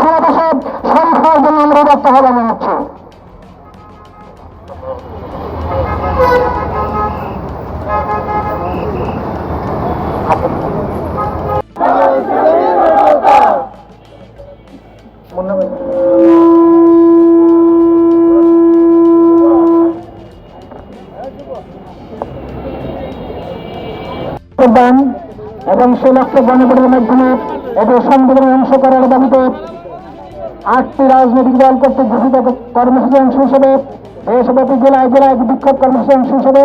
সারা দেশে শরীর হওয়ার জন্য আমরা ব্যর্থ হওয়া জানাচ্ছি। এবং সে লক্ষ্য গণভোটের মাধ্যমে এদের সংবিধানের অংশ করার দাবিতে 8টি রাজনৈতিক দল কর্তৃক ঘোষিত কর্মসূচির অংশ হিসেবে দেশব্যাপী জেলায় জেলায় বিক্ষোভ কর্মসূচির অংশ হিসেবে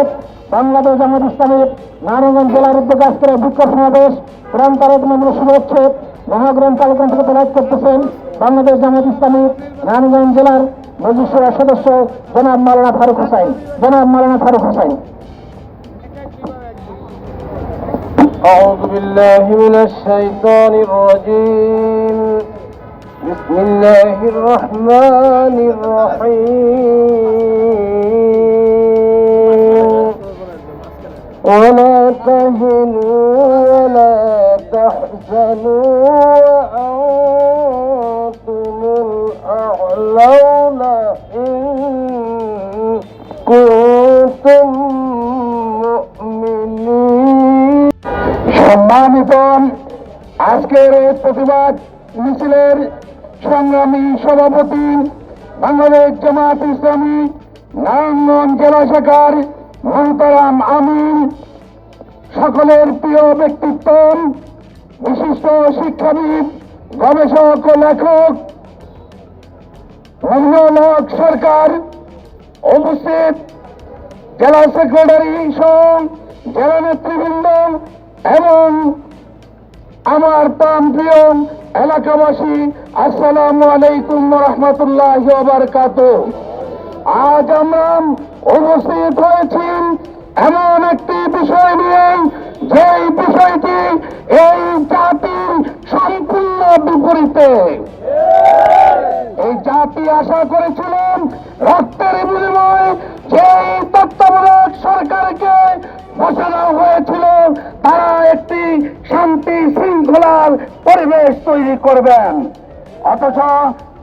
বাংলাদেশ জামায়াত ইসলামী নারায়ণগঞ্জ জেলার উদ্যোগে আজকের বিক্ষোভ সমাবেশ কোরআন তারেক মন্দিরে শুরু হচ্ছে। মহাগ্রন্থালয় থেকে প্রদান করতেছেন বাংলাদেশ জামায়াত ইসলামী নারায়ণগঞ্জ জেলার মজলিসের সদস্য জনাব মাওলানা ফারুক হোসাইন। أعوذ بالله من الشيطان الرجيم. بسم الله الرحمن الرحيم. ولا تهنوا ولا تحزنوا وأنتم الأعلون إن كنتم مؤمنين. সম্মানিত আজকের এই প্রতিবাদ মিছিলের সংগ্রামী সভাপতি বাংলাদেশ জামায়াত ইসলামী নারায়ণগঞ্জ জেলা শাখার মোহতারাম আমিন, সকলের প্রিয় ব্যক্তিত্ব, বিশিষ্ট শিক্ষাবিদ, গবেষক ও লেখক মঞ্জুরুল হক সরকার, উপস্থিত জেলা সেক্রেটারি সহ জেলা নেতৃবৃন্দ এবং আমার প্রাণপ্রিয় এলাকাবাসী, আসসালামু আলাইকুম ওয়া রাহমাতুল্লাহি ওয়া বারাকাতুহু। আজ আমরা উপস্থিত হয়েছি এমন একটি বিষয় নিয়ে, যেই বিষয়টি এই জাতির সম্পূর্ণ বিপরীতে। এই জাতি আশা করেছিলেন রক্তের বিনিময়ে যেই তত্ত্বাবধায়ক সরকারকে বসানো হয়েছিল তারা একটি শান্তি শৃঙ্খলার পরিবেশ তৈরি করবেন। অথচ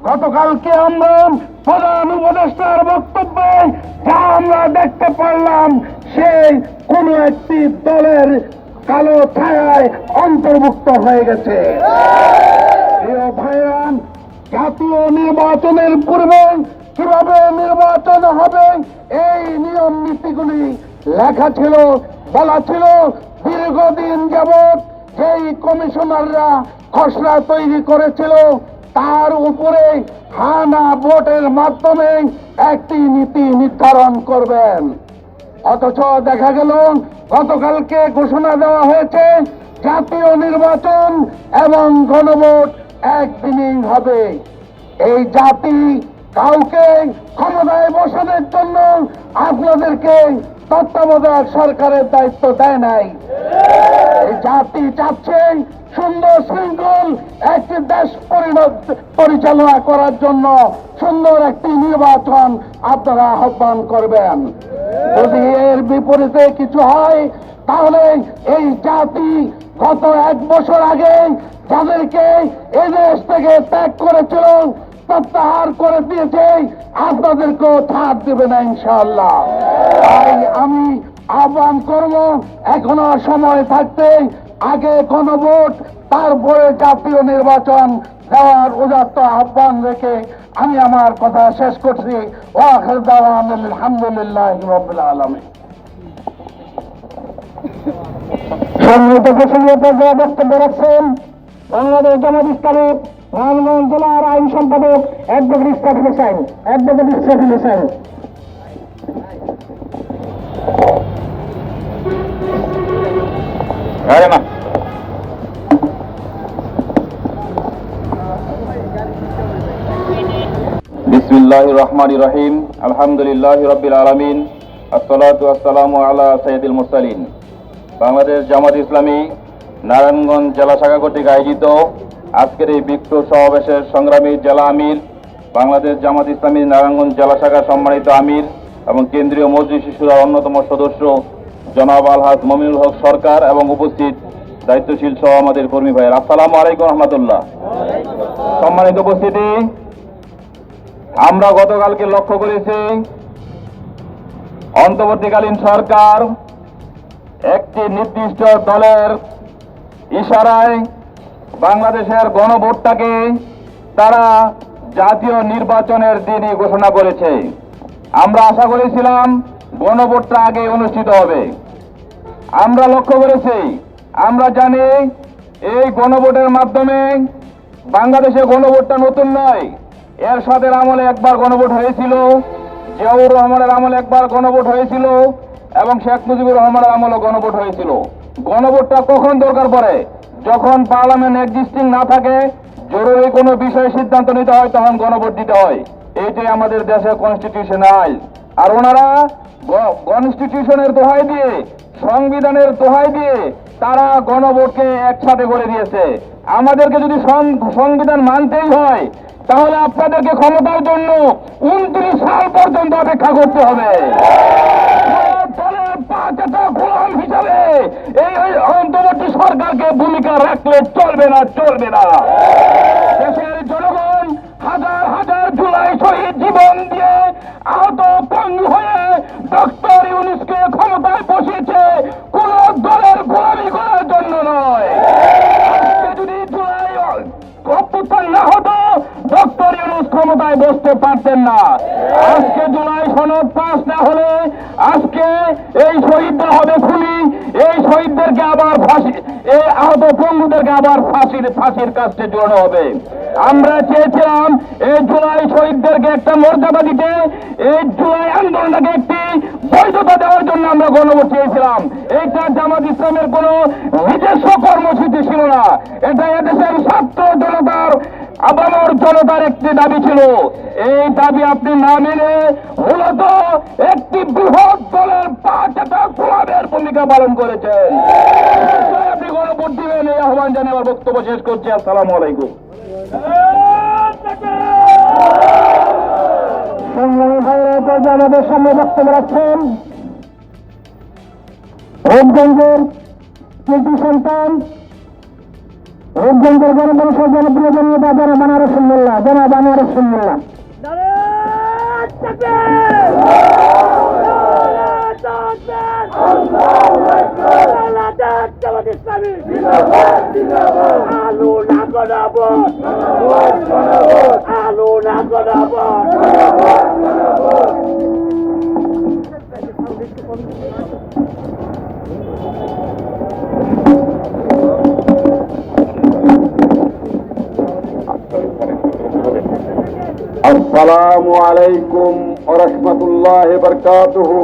গতকালকে আমরা প্রধান উপদেষ্টার বক্তব্যে যা আমরা দেখতে পারলাম, সে কোন একটি দলের কালো ছায়ায় অন্তর্ভুক্ত হয়ে গেছে। প্রিয় ভাইরা, জাতীয় নির্বাচনের পূর্বে কিভাবে নির্বাচন হবে এই নিয়ম নীতিগুলি লেখা ছিল, বলা ছিল। দীর্ঘদিন যাবৎ যেই কমিশনাররা খসড়া তৈরি করেছিল তার উপরে হানা ভোটের মাধ্যমে একটি নীতি নির্ধারণ করবেন। অথচ দেখা গেল গতকালকে ঘোষণা দেওয়া হয়েছে জাতীয় নির্বাচন এবং গণভোট একদিনই হবে। এই জাতি কাউকে ক্ষমতায় বসানোর জন্য আপনাদেরকে তত্ত্বাবধায়ক সরকারের দায়িত্ব দেয় নাই। এই জাতি চাচ্ছে সুন্দর শৃঙ্খল একটি দেশ পরিচালনা করার জন্য সুন্দর একটি নির্বাচন আপনারা আহ্বান করবেন। যদি এর বিপরীতে কিছু হয় তাহলে এই জাতি গত 1 বছর আগে যাদেরকে এদেশ থেকে ত্যাগ করেছিল প্রত্যাহার করে দিয়েছে, আপনাদেরকেও ছাড় দেবে না ইনশাআল্লাহ। তাই আমি আহ্বান করব, এখনো সময় থাকতে আগে গণভোট তারপরে জাতীয় নির্বাচন দেওয়ার উদাত্ত আহ্বান রেখে আমি আমার কথা শেষ করছি। ওয়া আখিরু দাওয়ানা আলহামদুলিল্লাহি রাব্বিল আলামিন। সম্মানিত প্রসঙ্গে বক্তব্য রাখছেন বাংলাদেশ জামায়াত ইসলামী নারায়ণগঞ্জ জেলার আইন সম্পাদক অ্যাডভোকেট ইসরাফিল হোসাইন। বিসমিল্লাহির রহমানির রহিম। আলহামদুলিল্লাহি রাব্বিল আলামিন। আসসালাতু ওয়াসসালামু আলা সাইয়্যিদিল মুরসালিন। বাংলাদেশ জামায়াত ইসলামী নারায়ণগঞ্জ জেলা শাখা কর্তৃক আয়োজিত আজকের এই বিক্ষোভ সমাবেশের সংগ্রামী জেলা আমির, বাংলাদেশ জামায়াত ইসলামী নারায়ণগঞ্জ জেলা শাখার সম্মানিত আমির এবং কেন্দ্রীয় মজলিস শুরার অন্যতম সদস্য জনাব আলহাজ মমিনুল হক সরকার এবং উপস্থিত দায়িত্বশীল সহ আমাদের কর্মী ভাইয়ের, আসসালামু আলাইকুম রহমতুল্লাহ। সম্মানিত উপস্থিতি, আমরা গতকালকে লক্ষ্য করেছি অন্তর্বর্তীকালীন সরকার একটি নির্দিষ্ট দলের ইশারায় বাংলাদেশের গণভোটটাকে তারা জাতীয় নির্বাচনের দিনই ঘোষণা করেছে। আমরা আশা করেছিলাম গণভোটটা আগে অনুষ্ঠিত হবে। আমরা লক্ষ্য করেছি, আমরা জানি এই গণভোটের মাধ্যমে বাংলাদেশে গণভোটটা নতুন নয়। এরশাদের আমলে একবার গণভোট হয়েছিল, জিয়াউর রহমানের আমলে একবার গণভোট হয়েছিল এবং শেখ মুজিবুর রহমানের আমলে গণভোট হয়েছিল। গণভোটটা কখন দরকার পড়ে? যখন পার্লামেন্ট এক্সিস্টিং না থাকে, জরুরি কোনো বিষয়ে সিদ্ধান্ত নিতে হয়, তখন গণভোট দিতে হয়। এইটাই আমাদের দেশের কনস্টিটিউশনাল। আর ওনারা কনস্টিটিউশনের দোহাই দিয়ে, সংবিধানের দোহাই দিয়ে তারা গণভোটকে একসাথে করে দিয়েছে। আমাদেরকে যদি সংবিধান মানতেই হয়, তাহলে আপনাদেরকে ক্ষমতার জন্য 29 সাল পর্যন্ত অপেক্ষা করতে হবে। দলের পাঁচটা গোলাম হিসাবে এই অন্তর্বর্তী সরকারকে ভূমিকা রাখলে চলবে না, চলবে না। দেশের জনগণ হাজার হাজার জুলাই শহীদ জীবন দিয়ে আহত পঙ্গু হয়ে ডক্টর ইউনূসকে ক্ষমতায় বসিয়েছে কোন দলের গোলামি করার জন্য নয়। আজকে যদি জুলাই অভ্যুত্থান না হতো, ডক্টর ইউনূস ক্ষমতায় বসতে পারতেন না। আজকে জুলাই সনদ পাস না হলে আজকে এই শহীদরা হবে খুনি, এই শহীদদেরকে আবার ফাঁসি, এই আহত পঙ্গুদেরকে আবার ফাঁসির কাছে জড়ানো হবে। আমরা চেয়েছিলাম এই জুলাই শহীদদেরকে একটা মর্যাদা দিতে, এই জুলাই আন্দোলনটাকে একটি বৈধতা দেওয়ার জন্য আমরা গণভোট চেয়েছিলাম। এইটা জামাত ইসলামের কোন নিজস্ব কর্মসূচি ছিল না, এটা এদেশের ছাত্র জনতার, আবামর জনতার একটি দাবি ছিল। এই দাবি আপনি না মেনে মূলত একটি বৃহৎ দলের পাঁচটা গোলামের ভূমিকা পালন করেছেন। আপনি গণভোট দিবেন, এই আহ্বান জানিয়ে আমার বক্তব্য শেষ করছি। আসসালামু আলাইকুম। সংগ্রামী ভাইরা আমাদের সামনে বক্তব্য রাখছেন রূপগঞ্জের কৃতি সন্তান, রূপগঞ্জের গণপরিষদ জনপ্রিয় জনতা জনাব আনোয়ার মোল্লা, জনাব আনোয়ার মোল্লা। আলু না গড়াবো, আলু না গড়াবো। আসসালামু আলাইকুম ওয়া রাহমাতুল্লাহি ওয়া বারাকাতুহু।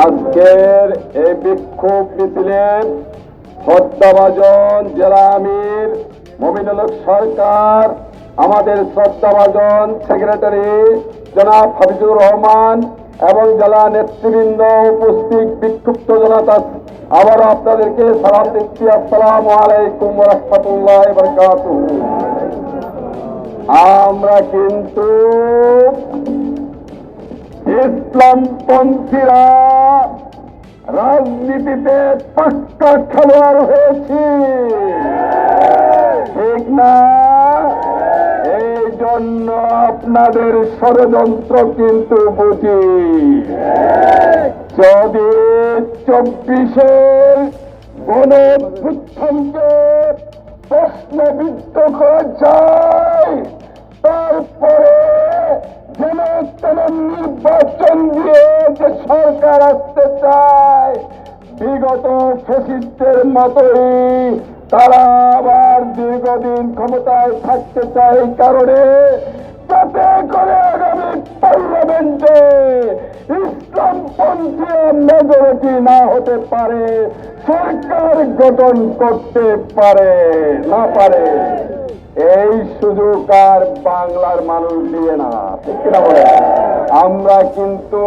আজকের এই বিক্ষোভ মিছিলের শ্রদ্ধাভাজন জেলা আমির মমিনুল হক সরকার, আমাদের শ্রদ্ধাভাজন সেক্রেটারি জনাব হাফিজুর রহমান এবং জেলা নেতৃবৃন্দ, উপস্থিত বিক্ষুব্ধ জনতা, আবারও আপনাদেরকে সালাম দিচ্ছি। আসসালামু আলাইকুম ওয়া রাহমাতুল্লাহি ওয়া বারাকাতুহু। আমরা কিন্তু ইসলামপন্থীরা রাজনীতিতে পাক্কা খেলোয়াড় হয়েছি, ঠিক না? এই জন্য আপনাদের ষড়যন্ত্র কিন্তু বুঝি। যদি 24-এর গণঅভ্যুত্থানকে প্রশ্নবিদ্ধ করা যায়, তারপরে যেন তেন নির্বাচন দিয়ে যে সরকার আসতে চায়, বিগত ফ্যাসিস্টের মতোই তারা আবার দীর্ঘদিন ক্ষমতায় থাকতে চায়। এই কারণে যাতে করে আগামী পার্লামেন্টে ইসলামপন্থী মেজরিটি না হতে পারে, সরকার গঠন করতে পারে না পারে, এই সুযোগ আর বাংলার মানুষ দিয়ে না, ঠিক কিনা বলে? আমরা কিন্তু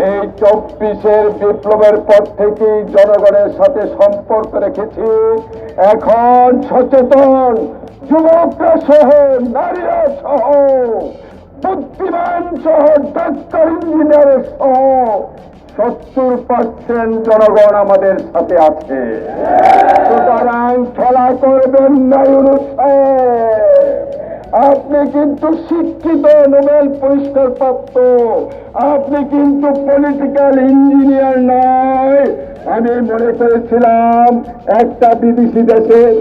এই 24-এর বিপ্লবের পর থেকেই জনগণের সাথে সম্পর্ক রেখেছি। এখন সচেতন যুবকরা সহ, নারীরা সহ, বুদ্ধিমান সহ, ডাক্তার ইঞ্জিনিয়ার সহ 70% জনগণ আমাদের সাথে আছে। সুতরাং খেলা করবেন না ইউনূস সাহেব। আপনি কিন্তু শিক্ষিত, নোবেল পুরস্কার প্রাপ্ত, আপনি কিন্তু পলিটিক্যাল ইঞ্জিনিয়ার নয়। আমি মনে করেছিলাম একটা বিদেশি দেশের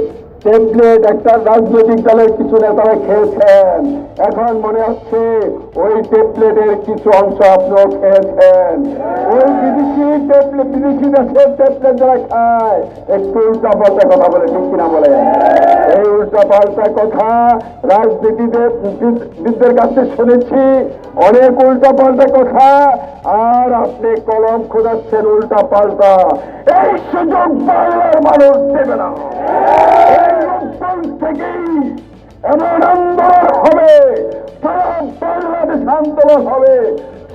ট্যাবলেট একটা রাজনৈতিক দলের কিছু নেতারা খেয়েছেন, এখন মনে হচ্ছে ওই ট্যাবলেটের কিছু অংশ আপনিও খেয়েছেন। ওই বিদেশি দেশের ট্যাবলেট যারা খায় একটু উল্টা পাল্টা কথা বলে, ঠিক কিনা বলে? এই উল্টা পাল্টা কথা রাজনীতিবিদদের কাছে শুনেছি, অনেক উল্টা পাল্টা কথা, আর আপনি কলম খোঁজাচ্ছেন উল্টা পাল্টা। এই সুযোগ বাংলার মানুষ দেবে না। থেকেই এমন আন্দোলন হবে, সারা বাংলাদেশ আন্দোলন হবে।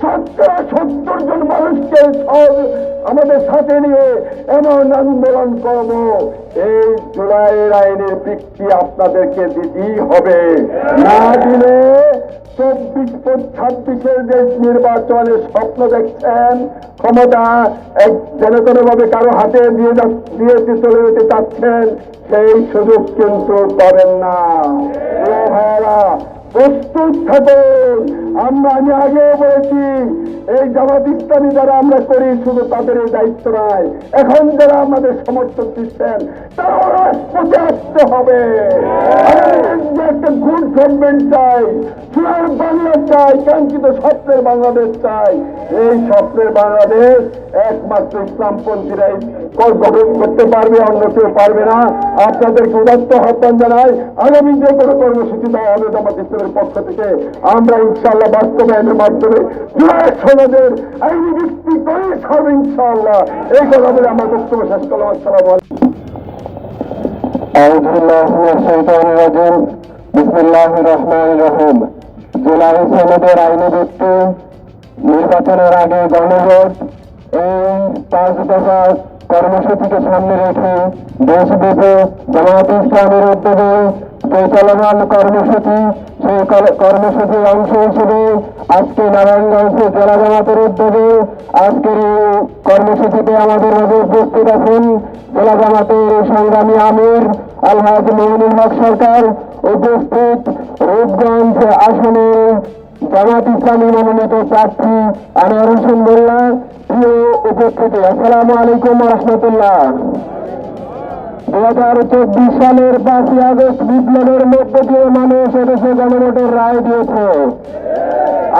70 জন মানুষকে আমাদের সাথে নিয়ে এমন আন্দোলন করব। এই জুলাইয়ের আইনের বৃত্তি আপনাদেরকে দিতেই হবে, না দিলে 24-26-এর যে নির্বাচনের স্বপ্ন দেখছেন, ক্ষমতা যেন কোনোভাবে কারো হাতে দিয়ে চলে যেতে চাচ্ছেন, সেই সুযোগ কিন্তু পাবেন না। ভাইয়ারা প্রস্তুত থাকুন। আমি আগেও বলেছি, এই জামাত ইসলামী যারা আমরা করি শুধু তাদের এই দায়িত্ব নয়, এখন যারা আমাদের সমর্থন দিচ্ছেন তারাও রাজপথে আসতে হবে। একটা গুড গভর্নমেন্ট চাই, সোনার বাংলা চাই, কাঙ্ক্ষিত স্বপ্নের বাংলাদেশ চাই। এই স্বপ্নের বাংলাদেশ একমাত্র ইসলামপন্থীরাই গঠন করতে পারবে, অন্য কেউ পারবে না। আপনাদেরকে উদাত্ত আহ্বান জানাই, আগামী যে কোনো কর্মসূচি দেওয়া হবে জামাত ইসলামের পক্ষ থেকে আমরা ইনশাআল্লাহ বাস্তবায়নের মাধ্যমে জুলাই সনদের আইনি ভিত্তি করে ছাড়বো ইনশাআল্লাহ। এই কথা বলে আমার বক্তব্য শেষ করলাম। আসসালামু আলাইকুম। বিসমিল্লাহির রহমানির রহিম। জুলাই সনদের আইনি ভিত্তি, নির্বাচনের আগে গণভোট, এই 5 দফা কর্মসূচিকে সামনে রেখে দেশব্যাপী জামায়াত ইসলামের উদ্যোগে যে চলমান কর্মসূচি, সেই কর্মসূচির অংশ হিসেবে আজকে নারায়ণগঞ্জ জেলা জামাতের উদ্যোগে আজকের এই কর্মসূচিতে আমাদের মাঝে উপস্থিত আছেন জেলা জামাতের সংগ্রামী আমির আলহাজ মঈনুল হক সরকার, উপস্থিত রূপগঞ্জ আসনের জামাত ইসলামী মনোনীত প্রার্থী আনোয়ার হোসেন মোল্লা, প্রিয় উপস্থিতি, আসসালামু আলাইকুম রহমতুল্লাহ। 2024 সালের 5ই আগস্ট বিপ্লবের মধ্য দিয়ে মানুষ এদেশে গণভোটের রায় দিয়েছে।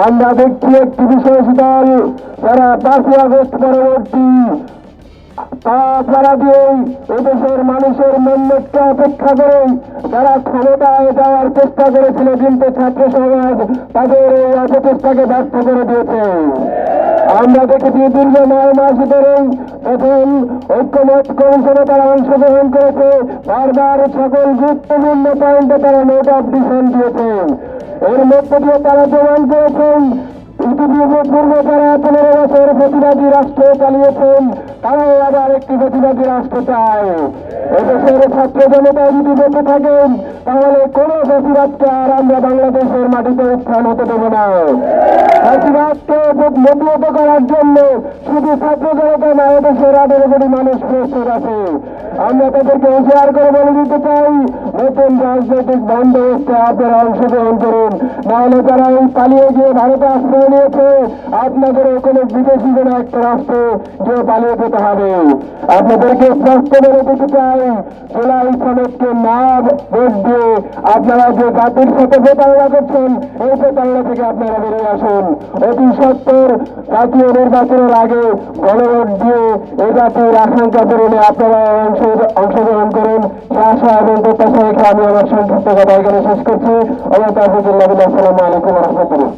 আমরা দেখছি একটি বিশেষ দল যারা 5ই আগস্ট পরবর্তী তারা দিয়েই এদেশের মানুষের মন্নতকে অপেক্ষা করে যারা ক্ষমতায় যাওয়ার চেষ্টা করেছিল, কিন্তু ছাত্র সমাজ তাদের এই অপচেষ্টাকে ব্যর্থ করে দিয়েছে। আমরা দেখেছি দীর্ঘ 9 মাস ধরেই প্রথম ঐক্যমত কমিশনে তারা অংশগ্রহণ করেছে, বারবার সকল গুরুত্বপূর্ণ পয়েন্টে তারা নোট অফ ডিসেন্ট দিয়েছেন। এর মধ্য দিয়ে তারা প্রমাণ করেছেন ইতিপূর্বে তারা 15 বছর প্রতিবাদী রাষ্ট্র চালিয়েছেন, তারাও আবার একটি প্রতিবাদী রাষ্ট্র চায়। এদেশের ছাত্র জনতা যদি বেঁচে থাকেন তাহলে কোন প্রতিবাদকে আর আমরা বাংলাদেশের মাটিতে উত্থান হতে দেব না। প্রতিবাদকে মোটিভূত করার জন্য শুধু ছাত্র জনতা না, এদেশের 18 কোটি মানুষ প্রস্তুত আছে। আমরা তাদেরকে হুঁশিয়ার করে বলে দিতে চাই, নতুন রাজনৈতিক বন্দোবস্তে আপনারা অংশগ্রহণ করুন, নাহলে যারা এই পালিয়ে গিয়ে ভারতে আশ্রয় নিয়েছে আপনাদেরও কোনো বিদেশি কোনো একটা রাষ্ট্রে গিয়ে পালিয়ে যেতে হবে। আপনাদেরকে স্পষ্ট বলে দিতে চাই, জুলাই সনদকে না ভোট দিয়ে আপনারা যে জাতির সাথে প্রতারণা করছেন, এই প্রতারণা থেকে আপনারা বেরিয়ে আসুন। অতি সত্তর জাতীয় নির্বাচনের আগে গণভোট দিয়ে এই জাতির আশঙ্কা পূরণে আপনারা অংশগ্রহণ করুন। সে আশা এবং প্রত্যাশা রেখে আমি আমার সংক্ষিপ্ত কথা এখানে শেষ করছি। আসসালামু আলাইকুম রহমতুল্লাহ।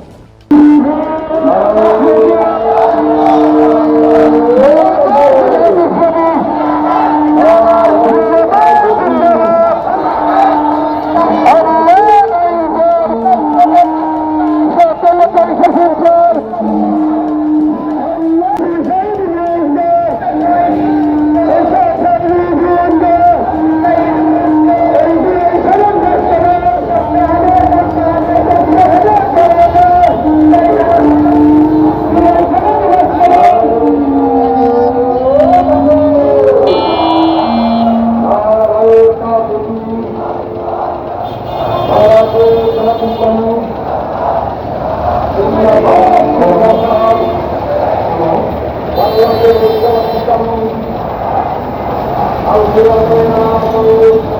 أو صراط